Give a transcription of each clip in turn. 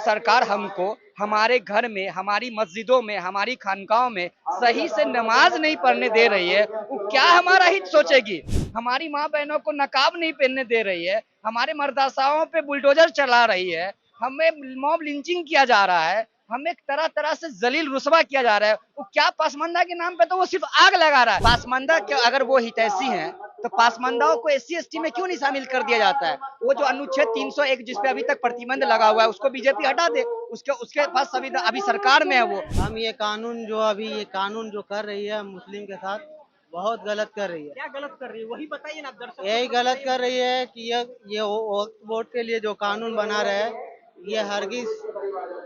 सरकार हमको हमारे घर में, हमारी मस्जिदों में, हमारी खानकाहों में सही से नमाज नहीं पढ़ने दे रही है, वो क्या हमारा हित सोचेगी। हमारी माँ बहनों को नकाब नहीं पहनने दे रही है, हमारे मदरसाओं पे बुलडोजर चला रही है, हमें मॉब लिंचिंग किया जा रहा है, हमें तरह तरह से जलील रुस्वा किया जा रहा है। वो क्या पासमानदा के नाम पे तो वो सिर्फ आग लगा रहा है। पासमानदा अगर वो हितैषी हैं तो पासमानदाओं को एससी एसटी में क्यों नहीं शामिल कर दिया जाता है। वो जो अनुच्छेद 301 जिसपे अभी तक प्रतिबंध लगा हुआ है उसको बीजेपी हटा दे, उसके उसके पास अभी सरकार में है वो। हम ये कानून जो कर रही है मुस्लिम के साथ बहुत गलत कर रही है। क्या गलत कर रही है वही बताइए ना दर्शक। यही गलत कर रही है कि ये वोट के लिए जो कानून बना रहे हैं ये हरगिज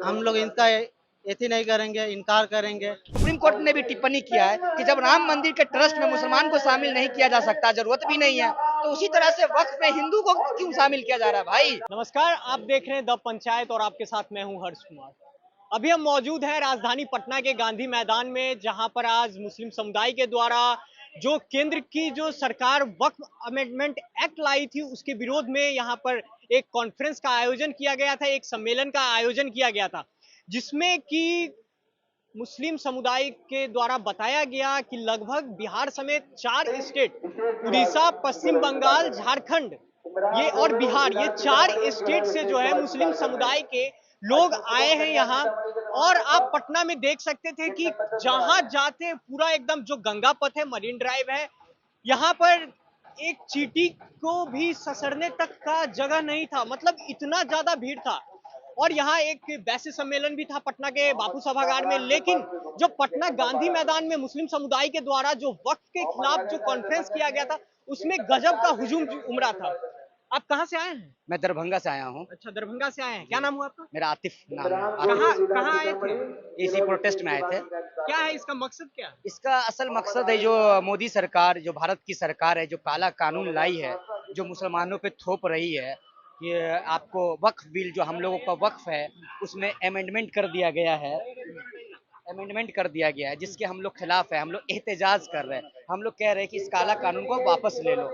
हम लोग इनका ऐसी नहीं करेंगे, इनकार करेंगे। सुप्रीम कोर्ट ने भी टिप्पणी किया है कि जब राम मंदिर के ट्रस्ट में मुसलमान को शामिल नहीं किया जा सकता, जरूरत भी नहीं है, तो उसी तरह से वक्फ में हिंदू को क्यों शामिल किया जा रहा है भाई। नमस्कार, आप देख रहे हैं द पंचायत और आपके साथ मैं हूं हर्ष कुमार। अभी हम मौजूद हैं राजधानी पटना के गांधी मैदान में, जहां पर आज मुस्लिम समुदाय के द्वारा जो केंद्र की जो सरकार वक्फ अमेंडमेंट एक्ट लाई थी उसके विरोध में यहां पर एक कॉन्फ्रेंस का आयोजन किया गया था, एक सम्मेलन का आयोजन किया गया था, जिसमें कि मुस्लिम समुदाय के द्वारा बताया गया कि लगभग बिहार समेत 4 स्टेट, उड़ीसा, पश्चिम बंगाल, झारखंड ये और बिहार, ये 4 स्टेट से जो है मुस्लिम समुदाय के लोग आए हैं यहाँ। और आप पटना में देख सकते थे कि जहां जाते पूरा एकदम जो गंगा पथ है, मरीन ड्राइव है, यहाँ पर एक चींटी को भी ससरने तक का जगह नहीं था, मतलब इतना ज्यादा भीड़ था। और यहाँ एक वैश्य सम्मेलन भी था पटना के बापू सभागार में, लेकिन जो पटना गांधी मैदान में मुस्लिम समुदाय के द्वारा जो वक्फ के खिलाफ जो कॉन्फ्रेंस किया गया था उसमें गजब का हुजूम उमड़ा था। आप कहाँ से आए हैं? मैं दरभंगा से आया हूँ। अच्छा, दरभंगा से आए हैं। क्या नाम हुआ आपका? मेरा आतिफ नाम है। कहाँ कहाँ आए थे? इसी प्रोटेस्ट में आए थे। क्या है इसका मकसद, क्या है? इसका असल मकसद है जो मोदी सरकार, जो भारत की सरकार है, जो काला कानून लाई है, जो मुसलमानों पे थोप रही है कि आपको वक्फ बिल जो हम लोगों का वक्फ है उसमें अमेंडमेंट कर दिया गया है, जिसके हम लोग खिलाफ है। हम लोग एहतजाज कर रहे हैं, हम लोग कह रहे हैं कि इस काला कानून को वापस ले लो।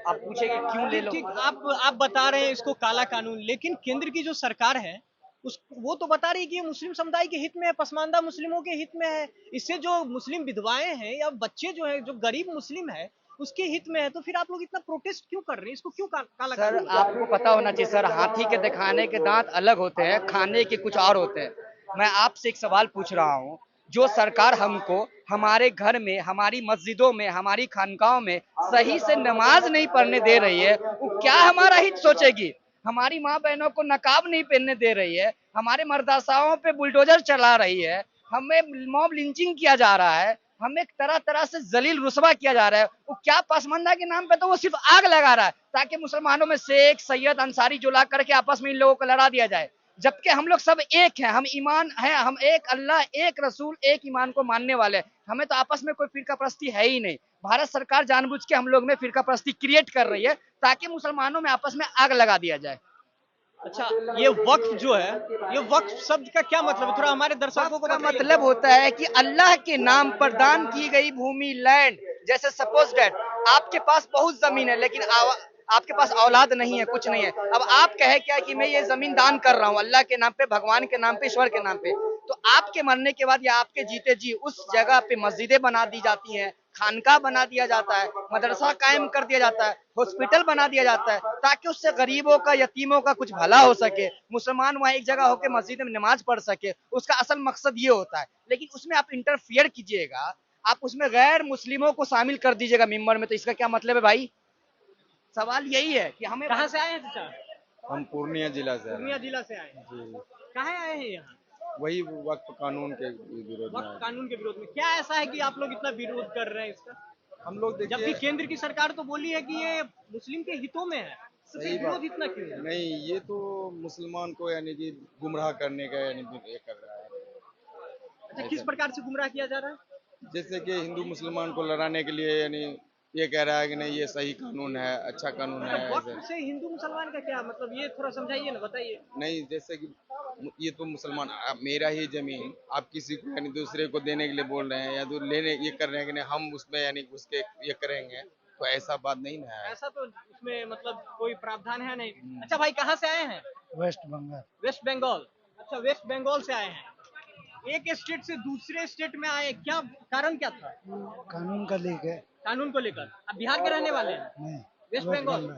आप पूछेंगे क्यों ले लो। ठीक, आप बता रहे हैं इसको काला कानून, लेकिन केंद्र की जो सरकार है उस वो तो बता रही है कि ये मुस्लिम समुदाय के हित में है, पसमानदा मुस्लिमों के हित में है। इससे जो मुस्लिम विधवाएं हैं या बच्चे जो है, जो गरीब मुस्लिम है उसके हित में है, तो फिर आप लोग इतना प्रोटेस्ट क्यों कर रहे हैं? इसको क्यों काला सर कानून? आपको पता होना चाहिए सर, हाथी के दिखाने के दांत अलग होते हैं, खाने के कुछ और होते हैं। मैं आपसे एक सवाल पूछ रहा हूँ, जो सरकार हमको हमारे घर में, हमारी मस्जिदों में, हमारी खानकाहों में सही से नमाज नहीं पढ़ने दे रही है, वो क्या हमारा हित सोचेगी। हमारी माँ बहनों को नकाब नहीं पहनने दे रही है, हमारे मदरसाओं पे बुलडोजर चला रही है, हमें मॉब लिंचिंग किया जा रहा है, हमें तरह तरह से जलील रुस्वा किया जा रहा है। वो क्या पासमानदा के नाम पे तो वो सिर्फ आग लगा रहा है ताकि मुसलमानों में शेख, सैयद, अंसारी जो ला करके आपस में इन लोगों को लड़ा दिया जाए, जबकि हम लोग सब एक हैं। हम ईमान हैं, हम एक अल्लाह, एक रसूल, एक ईमान को मानने वाले हैं। हमें तो आपस में कोई फिरका परस्ती है ही नहीं। भारत सरकार जानबूझ के हम लोग में फिरका परस्ती क्रिएट कर रही है ताकि मुसलमानों में आपस में आग लगा दिया जाए। अच्छा, ये वक्फ जो है, ये वक्फ शब्द का क्या मतलब है? थोड़ा हमारे दर्शकों को का बताइए। मतलब होता है कि अल्लाह के नाम पर दान की गई भूमि, लैंड। जैसे सपोज दैट आपके पास बहुत जमीन है लेकिन आपके पास औलाद नहीं है, कुछ नहीं है। अब आप कहे क्या कि मैं ये जमीन दान कर रहा हूँ अल्लाह के नाम पे, भगवान के नाम पे, ईश्वर के नाम पे, तो आपके मरने के बाद या आपके जीते जी उस जगह पे मस्जिदें बना दी जाती हैं, खानका बना दिया जाता है, मदरसा कायम कर दिया जाता है, हॉस्पिटल बना दिया जाता है, ताकि उससे गरीबों का, यतीमों का कुछ भला हो सके, मुसलमान वहाँ एक जगह होकर मस्जिद में नमाज पढ़ सके। उसका असल मकसद ये होता है। लेकिन उसमें आप इंटरफियर कीजिएगा, आप उसमें गैर मुस्लिमों को शामिल कर दीजिएगा मेंबर में, तो इसका क्या मतलब है भाई। सवाल यही है कि हमें। कहाँ से आए हैं चाचा? हम पूर्णिया जिला से पूर्णिया जिला से आए हैं। जी, कहाँ आए हैं यहाँ? वही वक्त कानून के विरोध में वक्त आए। कानून के विरोध में। क्या ऐसा है कि आप लोग इतना विरोध कर रहे हैं इसका? हम लोग जबकि देखिए, केंद्र की सरकार तो बोली है कि ये मुस्लिम के हितों में है, तो सही फिर विरोध बात इतना क्यों है? नहीं, ये तो मुसलमान को यानी कि गुमराह करने का यानी ये कर रहा है। अच्छा, किस ऐसा प्रकार से गुमराह किया जा रहा है? जैसे कि हिंदू मुसलमान को लड़ाने के लिए यानी ये कह रहा है कि नहीं ये सही कानून है, अच्छा कानून है। अच्छा, ऐसे वक्त से हिंदू मुसलमान का क्या मतलब, ये थोड़ा समझाइए ना, बताइए। नहीं, जैसे कि ये तो मुसलमान मेरा ही जमीन आप किसी को यानी दूसरे को देने के लिए बोल रहे हैं या लेने ये कर रहे हैं कि नहीं हम उसमें यानी उसके ये करेंगे, तो ऐसा बात नहीं ना है। ऐसा तो उसमें मतलब कोई प्रावधान है नहीं। अच्छा भाई, कहाँ से आए हैं? वेस्ट बंगाल। वेस्ट बंगाल। अच्छा, वेस्ट बंगाल से आए हैं, एक स्टेट से दूसरे स्टेट में आए, क्या कारण क्या था? कानून का लीक है। कानून को लेकर आप बिहार के रहने वाले हैं? नहीं, वेस्ट बंगाल,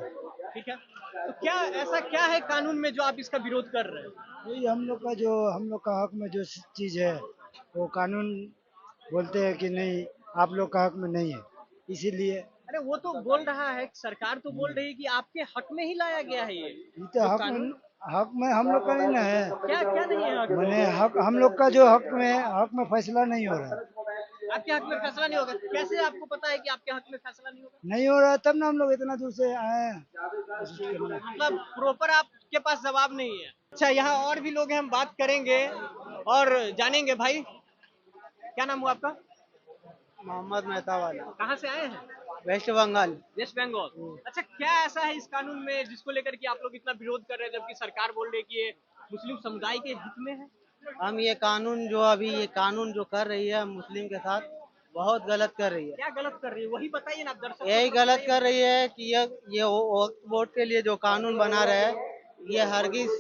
ठीक है। तो क्या ऐसा क्या है कानून में जो आप इसका विरोध कर रहे हैं? वही हम लोग का हक में जो चीज है वो कानून बोलते हैं कि नहीं, आप लोग का हक में नहीं है, इसीलिए अरे वो तो बोल रहा है, सरकार तो बोल रही है कि आपके हक में ही लाया गया है ये ये तो जो हक कानून। में, हक में हम लोग का नहीं ना है। क्या क्या नहीं है हक? मैंने हक, हम लोग का जो हक में फैसला नहीं हो रहा है। आपके हक में फैसला नहीं होगा? कैसे आपको पता है कि आपके हक में फैसला नहीं होगा? नहीं हो रहा है, तब ना हम लोग इतना दूर से आए हैं कोशिश करने। मतलब प्रॉपर आपके पास जवाब नहीं है। अच्छा, यहाँ और भी लोग हैं, हम बात करेंगे और जानेंगे। भाई, क्या नाम हुआ आपका? मोहम्मद मेहता वाला, कहाँ से आए हैं? वेस्ट बंगाल। वेस्ट बंगाल। अच्छा, क्या ऐसा है इस कानून में जिसको लेकर कि आप लोग इतना विरोध कर रहे हैं, जबकि सरकार बोल रही है कि ये मुस्लिम समुदाय के हित में है? हम ये कानून जो कर रही है मुस्लिम के साथ, बहुत गलत कर रही है। क्या गलत कर रही है वही बताइए ना, आप दर्शक को यही गलत बताइए। कर रही है कि ये वक्फ बोर्ड के लिए जो कानून बना रहे हैं, ये हरगिज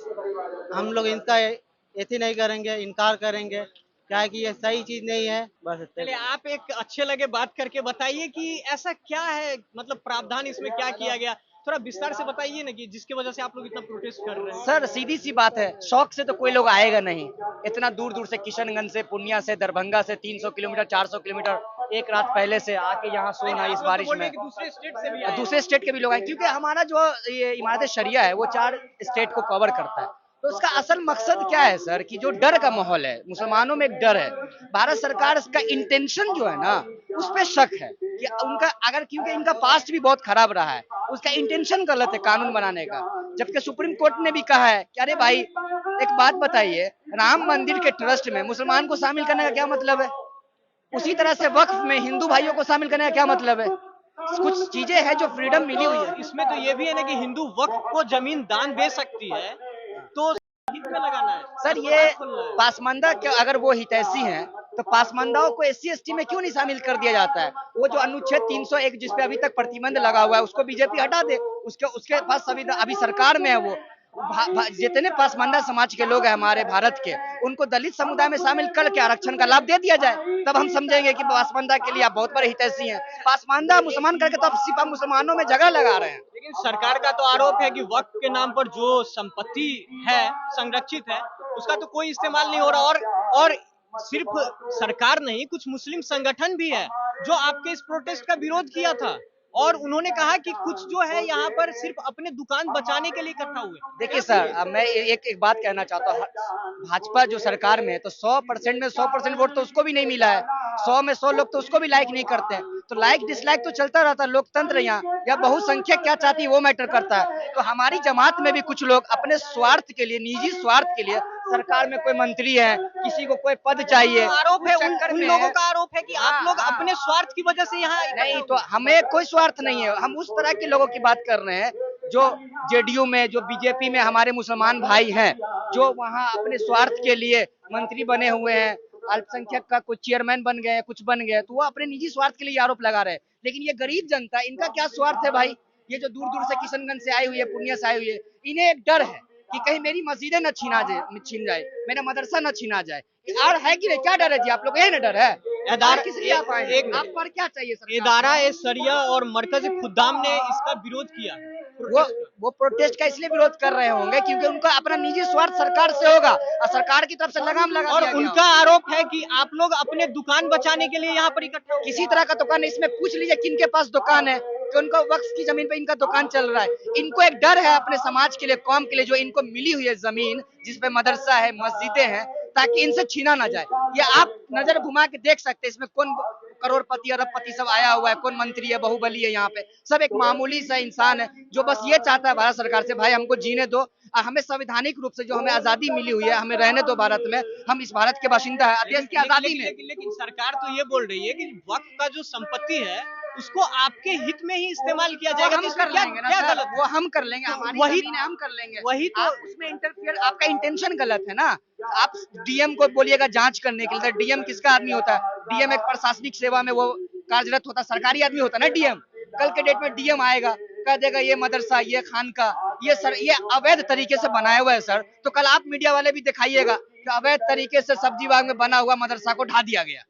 हम लोग इनका एथी नहीं करेंगे, इनकार करेंगे, क्या है कि ये सही चीज नहीं है। बस इतना चलिए, आप एक अच्छे लगे बात करके बताइए कि ऐसा क्या है, मतलब प्रावधान इसमें क्या किया गया, थोड़ा विस्तार से बताइए ना कि जिसकी वजह से आप लोग इतना प्रोटेस्ट कर रहे हैं। सर सीधी सी बात है, शौक से तो कोई लोग आएगा नहीं। इतना दूर दूर से, किशनगंज से, पूर्णिया से, दरभंगा से 300 किलोमीटर 400 किलोमीटर एक रात पहले से आके यहाँ सोना आप इस लोग तो बारिश बोल रहे में। हैं कि दूसरे स्टेट से भी आए हैं। दूसरे स्टेट के भी लोग आए, क्योंकि हमारा जो ये इमारत शरिया है वो 4 स्टेट को कवर करता है। तो उसका असल मकसद क्या है सर, कि जो डर का माहौल है, मुसलमानों में एक डर है। भारत सरकार का इंटेंशन जो है ना, उस पर शक है कि उनका अगर, क्योंकि इनका पास्ट भी बहुत खराब रहा है, उसका इंटेंशन गलत है कानून बनाने का। जबकि सुप्रीम कोर्ट ने भी कहा है कि अरे भाई, एक बात बताइए, राम मंदिर के ट्रस्ट में मुसलमान को शामिल करने का क्या मतलब है? उसी तरह से वक्फ में हिंदू भाइयों को शामिल करने का क्या मतलब है? कुछ चीजें हैं जो फ्रीडम मिली हुई है। इसमें तो ये भी है ना कि हिंदू वक्फ को जमीन दान दे सकती है, तो हित में लगाना है सर ये पासमानदा के अगर वो हितैषी हैं, तो पासमानदाओं को SC ST में क्यों नहीं शामिल कर दिया जाता है? वो जो अनुच्छेद 301 जिसपे अभी तक प्रतिबंध लगा हुआ है, उसको बीजेपी हटा दे। उसके उसके पास अभी सरकार में है वो। जितने पासमानदा समाज के लोग हैं हमारे भारत के, उनको दलित समुदाय में शामिल करके आरक्षण का लाभ दे दिया जाए, तब हम समझेंगे कि पासमानदा के लिए आप बहुत बड़े हितैषी हैं। पासमानदा मुसलमान करके तो आप सिर्फ आप मुसलमानों में झगड़ा लगा रहे हैं। लेकिन सरकार का तो आरोप है कि वक्फ के नाम पर जो संपत्ति है, संरक्षित है, उसका तो कोई इस्तेमाल नहीं हो रहा। और सिर्फ सरकार नहीं, कुछ मुस्लिम संगठन भी है जो आपके इस प्रोटेस्ट का विरोध किया था, और उन्होंने कहा कि कुछ जो है यहाँ पर सिर्फ अपने दुकान बचाने के लिए इकट्ठा हुए। देखिए सर, अब मैं एक बात कहना चाहता हूँ। भाजपा जो सरकार में है, तो 100% में 100% वोट तो उसको भी नहीं मिला है। 100 में 100 लोग तो उसको भी लाइक नहीं करते हैं। तो लाइक डिसलाइक तो चलता रहता है, लोकतंत्र यहाँ, या बहुसंख्यक क्या चाहती है वो मैटर करता है। तो हमारी जमात में भी कुछ लोग अपने स्वार्थ के लिए, निजी स्वार्थ के लिए, सरकार में कोई मंत्री है, किसी को कोई पद चाहिए, आरोप है, उन लोगों का आरोप है कि आप लोग हाँ। अपने स्वार्थ की वजह से यहाँ नहीं, तो हमें कोई स्वार्थ नहीं है। हम उस तरह के लोगों की बात कर रहे हैं जो JDU में, जो बीजेपी में हमारे मुसलमान भाई हैं, जो वहाँ अपने स्वार्थ के लिए मंत्री बने हुए हैं, अल्पसंख्यक का कुछ चेयरमैन बन गए, कुछ बन गए, तो वो अपने निजी स्वार्थ के लिए आरोप लगा रहे हैं। लेकिन ये गरीब जनता, इनका क्या स्वार्थ है भाई? ये जो दूर दूर से किशनगंज से आई हुई है, पूर्णिया से आई हुई है, इन्हें एक डर है कि कहीं मेरी मस्जिदें न छीन जाए, मेरा मदरसा न छीना जाए। और है कि नहीं, क्या डर है जी आप लोग? यही ना डर है। किस लिए आप आए? आप पर क्या चाहिए सर? इदारा ए सरिया और मरकज खुदाम ने इसका विरोध किया। वो प्रोटेस्ट का इसलिए विरोध कर रहे होंगे क्योंकि उनका अपना निजी स्वार्थ सरकार से होगा, और सरकार की तरफ से लगाम लगा और दिया गया उनका आरोप है कि आप लोग अपने दुकान बचाने के लिए यहाँ पर इकट्ठा हो। किसी तरह का दुकान, इसमें पूछ लीजिए किन के पास दुकान है, कि उनको वक्फ की जमीन पे इनका दुकान चल रहा है। इनको एक डर है अपने समाज के लिए, कौम के लिए, जो इनको मिली हुई है जमीन, जिसपे मदरसा है, मस्जिदें हैं, ताकि इनसे छीना ना जाए। ये आप नजर घुमा के देख सकते हैं, इसमें कौन करोड़पति अरबपति सब आया हुआ है, कौन मंत्री है, बाहुबली है। यहाँ पे सब एक मामूली सा इंसान है जो बस ये चाहता है भारत सरकार से, भाई हमको जीने दो, हमें संवैधानिक रूप से जो हमें आजादी मिली हुई है, हमें रहने दो भारत में, हम इस भारत के बाशिंदा है, देश की आजादी में। लेकिन सरकार तो ये बोल रही है कि वक्फ का जो संपत्ति है उसको आपके हित में ही इस्तेमाल किया जाएगा। हम कर लेंगे ना सर, वो हम कर लेंगे, हमारी वही जमीन है, हम कर लेंगे। वही तो, आप उसमें इंटरफियर, आपका इंटेंशन गलत है ना। आप DM को बोलिएगा जांच करने के लिए, DM किसका आदमी होता है? DM एक प्रशासनिक सेवा में वो कार्यरत होता है, सरकारी आदमी होता है ना DM। कल के डेट में DM आएगा, कह देगा ये मदरसा, ये खानका, ये अवैध तरीके से बनाया हुआ है सर। तो कल आप मीडिया वाले भी दिखाइएगा कि अवैध तरीके से सब्जी बाग में बना हुआ मदरसा को ढा दिया गया।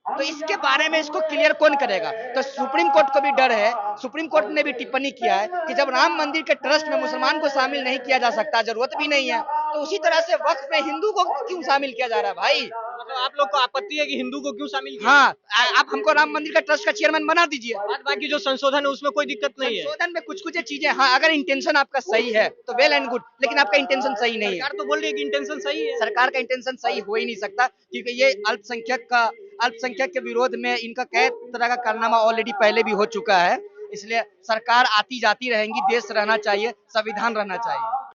तो इसके बारे में इसको क्लियर कौन करेगा? तो सुप्रीम कोर्ट को भी डर है। सुप्रीम कोर्ट ने भी टिप्पणी किया है कि जब राम मंदिर के ट्रस्ट में मुसलमान को शामिल नहीं किया जा सकता, जरूरत भी नहीं है, तो उसी तरह से वक्फ में हिंदू को क्यों शामिल किया जा रहा है भाई? मतलब आप लोग को आपत्ति है कि हिंदू को क्यों शामिल किया? हाँ, आप हमको राम मंदिर का ट्रस्ट का चेयरमैन बना दीजिए। बाद बाकी जो संशोधन है उसमें कोई दिक्कत नहीं है। संशोधन में कुछ कुछ चीजें, हाँ, अगर इंटेंशन आपका सही है तो वेल एंड गुड, लेकिन आपका इंटेंशन सही नहीं है। सरकार तो बोल रही है कि इंटेंशन सही है। सरकार का इंटेंशन सही हो ही नहीं सकता, क्योंकि ये अल्पसंख्यक के विरोध में इनका कई तरह का कारनामा ऑलरेडी पहले भी हो चुका है। इसलिए सरकार आती जाती रहेंगी, देश रहना चाहिए, संविधान रहना चाहिए।